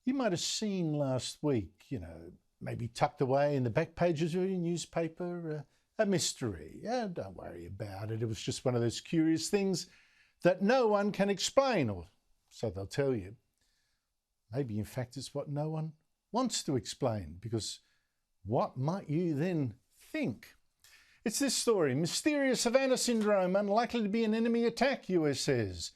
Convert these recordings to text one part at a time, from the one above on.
You might have seen last week, maybe tucked away in the back pages of your newspaper, a mystery. Yeah, don't worry about it. It was just one of those curious things that no one can explain, or so they'll tell you. Maybe, in fact, it's what no one wants to explain, because what might you then think? It's this story: mysterious Havana Syndrome, unlikely to be an enemy attack, US says.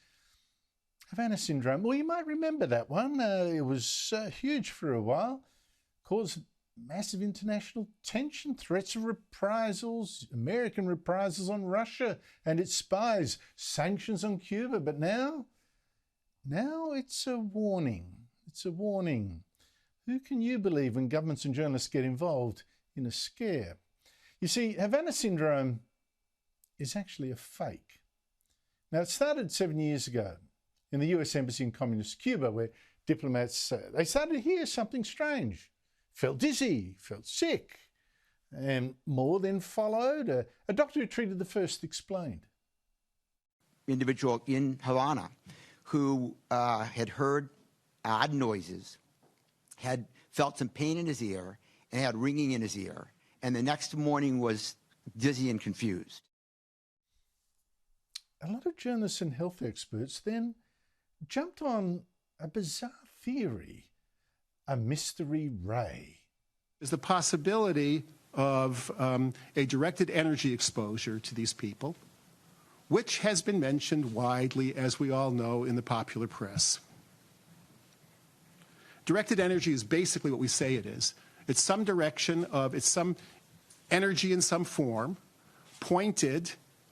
Havana Syndrome, well, you might remember that one. It was huge for a while, caused massive international tension, threats of reprisals, American reprisals on Russia and its spies, sanctions on Cuba. But now it's a warning. It's a warning. Who can you believe when governments and journalists get involved in a scare? You see, Havana Syndrome is actually a fake. Now, it started 7 years ago in the US Embassy in Communist Cuba, where diplomats, they started to hear something strange. Felt dizzy, felt sick, and more then followed. A doctor who treated the first explained. Individual in Havana who had heard odd noises, had felt some pain in his ear, and had ringing in his ear, and the next morning was dizzy and confused. A lot of journalists and health experts then jumped on a bizarre theory, a mystery ray. There's the possibility of a directed energy exposure to these people, which has been mentioned widely, as we all know, in the popular press. Directed energy is basically what we say it is. It's some direction of, it's some energy in some form, pointed,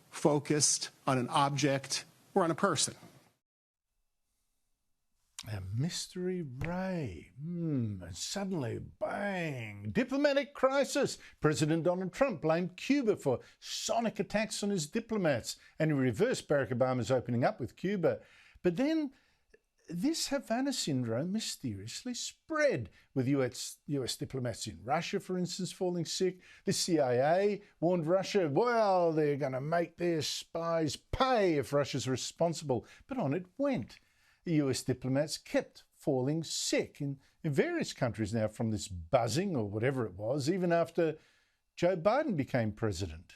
focused on an object or on a person. A mystery ray. And suddenly, bang, diplomatic crisis. President Donald Trump blamed Cuba for sonic attacks on his diplomats, and he reversed Barack Obama's opening up with Cuba. But then this Havana Syndrome mysteriously spread, with US diplomats in Russia, for instance, falling sick. The CIA warned Russia, well, they're going to make their spies pay if Russia's responsible. But on it went. The US diplomats kept falling sick in various countries now from this buzzing or whatever it was, even after Joe Biden became president.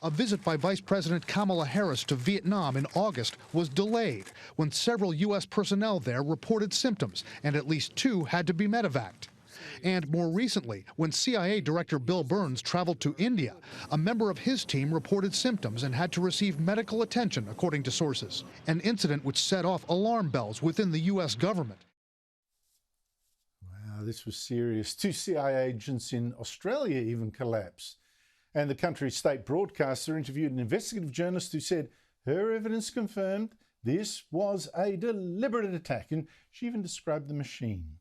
A visit by Vice President Kamala Harris to Vietnam in August was delayed when several U.S. personnel there reported symptoms, and at least 2 had to be medevaced. And more recently, when CIA Director Bill Burns traveled to India, a member of his team reported symptoms and had to receive medical attention, according to sources, an incident which set off alarm bells within the U.S. government. Wow, this was serious. 2 CIA agents in Australia even collapsed. And the country's state broadcaster interviewed an investigative journalist who said her evidence confirmed this was a deliberate attack, and she even described the machine.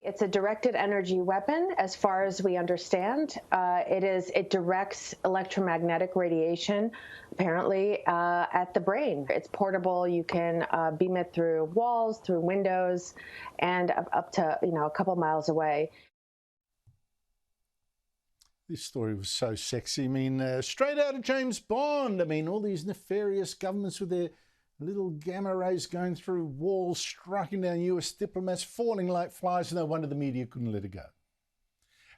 It's a directed energy weapon, as far as we understand. It directs electromagnetic radiation, apparently, at the brain. It's portable. You can beam it through walls, through windows, and up to a couple miles away. This story was so sexy. I mean, straight out of James Bond. I mean, all these nefarious governments with their little gamma rays going through walls, striking down US diplomats, falling like flies. No wonder the media couldn't let it go.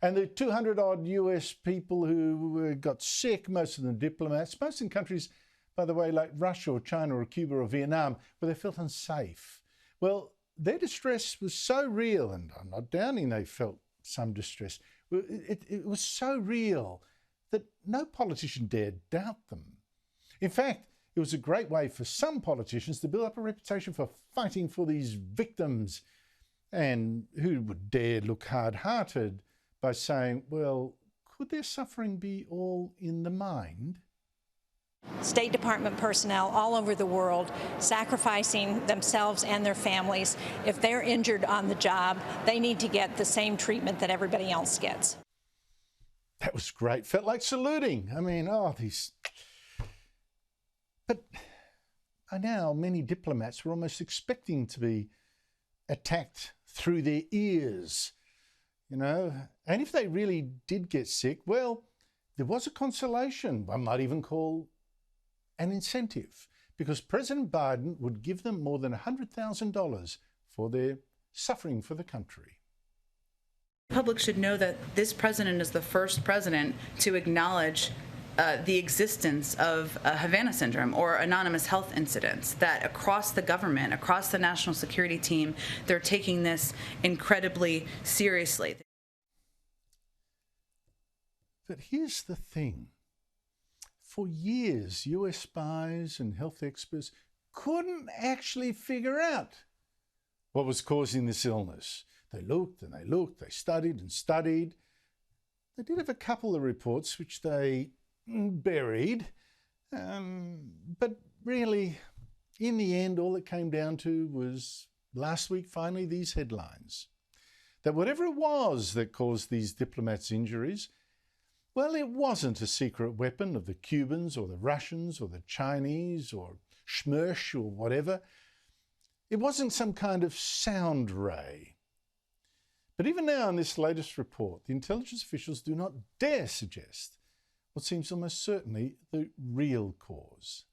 And the 200-odd US people who got sick, most of them diplomats, most in countries, by the way, like Russia or China or Cuba or Vietnam, where they felt unsafe. Well, their distress was so real, and I'm not doubting they felt some distress. It was so real that no politician dared doubt them. In fact, it was a great way for some politicians to build up a reputation for fighting for these victims. And who would dare look hard-hearted by saying, well, could their suffering be all in the mind? State Department personnel all over the world sacrificing themselves and their families. If they're injured on the job, they need to get the same treatment that everybody else gets. That was great. Felt like saluting. I mean, these... But by now, many diplomats were almost expecting to be attacked through their ears, And if they really did get sick, well, there was a consolation. One might even call an incentive, because President Biden would give them more than $100,000 for their suffering for the country. The public should know that this president is the first president to acknowledge the existence of Havana Syndrome or anonymous health incidents, that across the government, across the national security team, they're taking this incredibly seriously. But here's the thing. For years, US spies and health experts couldn't actually figure out what was causing this illness. They looked and they looked, they studied and studied. They did have a couple of reports which they buried, but really, in the end, all it came down to was last week, finally, these headlines. That whatever it was that caused these diplomats' injuries, well, it wasn't a secret weapon of the Cubans or the Russians or the Chinese or Schmersh or whatever. It wasn't some kind of sound ray. But even now in this latest report, the intelligence officials do not dare suggest what seems almost certainly the real cause.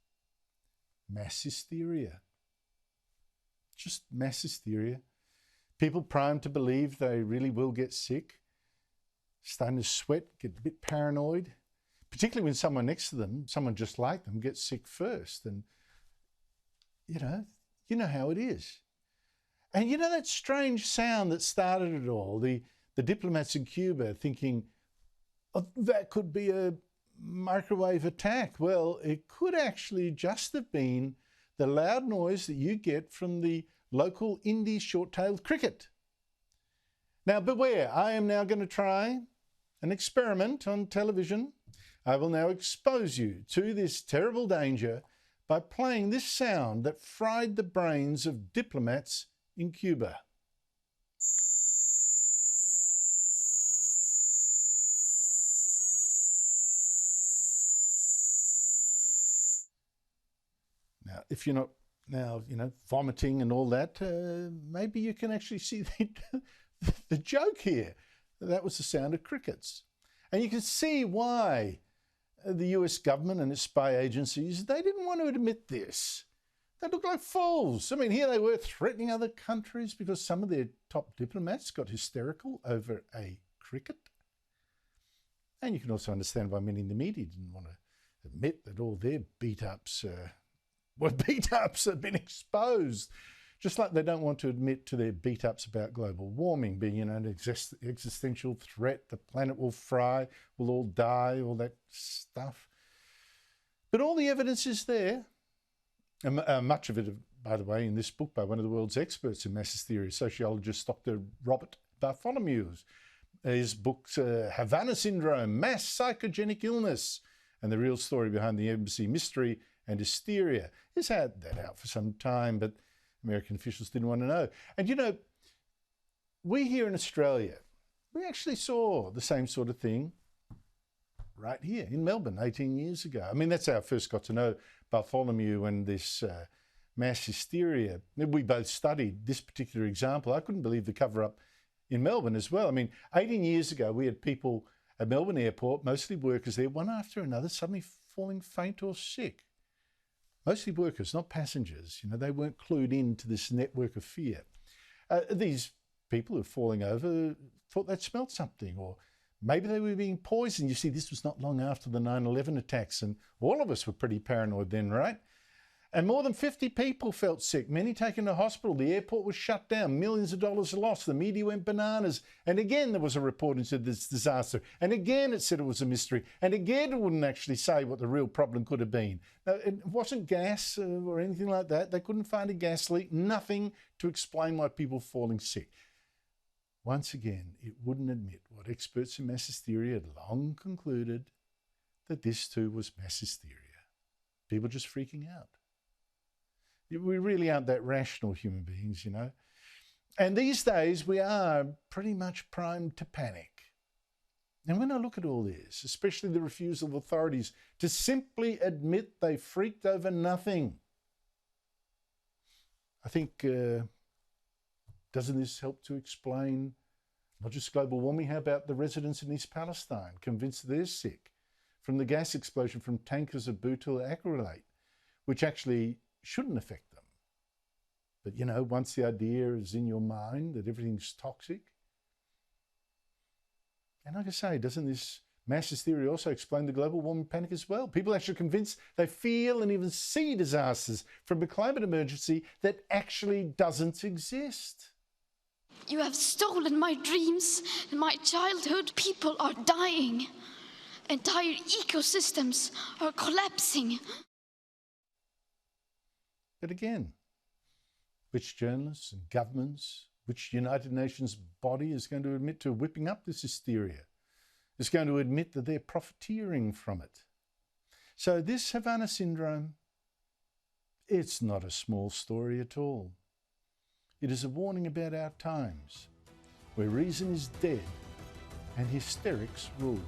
Mass hysteria. Just mass hysteria. People primed to believe they really will get sick, starting to sweat, get a bit paranoid, particularly when someone next to them, someone just like them, gets sick first. And, you know how it is. And you know that strange sound that started it all, the diplomats in Cuba thinking, oh, that could be a microwave attack. Well, it could actually just have been the loud noise that you get from the local Indie short-tailed cricket. Now beware, I am now going to try an experiment on television. I will now expose you to this terrible danger by playing this sound that fried the brains of diplomats in Cuba. Now, if you're not now, vomiting and all that, maybe you can actually see the joke here. That was the sound of crickets. And you can see why the US government and its spy agencies, they didn't want to admit this. They look like fools. I mean, here they were threatening other countries because some of their top diplomats got hysterical over a cricket. And you can also understand why many in the media didn't want to admit that all their beat-ups have been exposed. Just like they don't want to admit to their beat-ups about global warming being an existential threat, the planet will fry, we'll all die, all that stuff. But all the evidence is there. And much of it, by the way, in this book by one of the world's experts in mass hysteria, sociologist Dr. Robert Bartholomew. His book, Havana Syndrome, Mass Psychogenic Illness, and the Real Story Behind the Embassy Mystery and Hysteria. He's had that out for some time, but American officials didn't want to know. And we here in Australia, we actually saw the same sort of thing right here in Melbourne 18 years ago. I mean, that's how I first got to know Bartholomew and this mass hysteria. We both studied this particular example. I couldn't believe the cover-up in Melbourne as well. I mean, 18 years ago, we had people at Melbourne Airport, mostly workers there, one after another, suddenly falling faint or sick. Mostly workers, not passengers. They weren't clued into this network of fear. These people who were falling over thought they'd smelled something, or maybe they were being poisoned. You see, this was not long after the 9/11 attacks, and all of us were pretty paranoid then, right? And more than 50 people felt sick, many taken to hospital. The airport was shut down, millions of dollars lost. The media went bananas. And again, there was a report into this disaster. And again, it said it was a mystery. And again, it wouldn't actually say what the real problem could have been. Now, it wasn't gas or anything like that. They couldn't find a gas leak, nothing to explain why people were falling sick. Once again, it wouldn't admit what experts in mass hysteria had long concluded, that this too was mass hysteria. People just freaking out. We really aren't that rational human beings, And these days, we are pretty much primed to panic. And when I look at all this, especially the refusal of authorities to simply admit they freaked over nothing, I think, doesn't this help to explain not just global warming? How about the residents in East Palestine convinced they're sick from the gas explosion from tankers of butyl acrylate, which actually shouldn't affect them, But, you know, once the idea is in your mind that everything's toxic, and like I say, doesn't this mass hysteria also explain the global warming panic as well? People actually convinced they feel and even see disasters from a climate emergency that actually doesn't exist. You have stolen my dreams and my childhood. People are dying. Entire ecosystems are collapsing. But again, which journalists and governments, which United Nations body is going to admit to whipping up this hysteria? Is going to admit that they're profiteering from it? So this Havana Syndrome, it's not a small story at all. It is a warning about our times, where reason is dead and hysterics rule.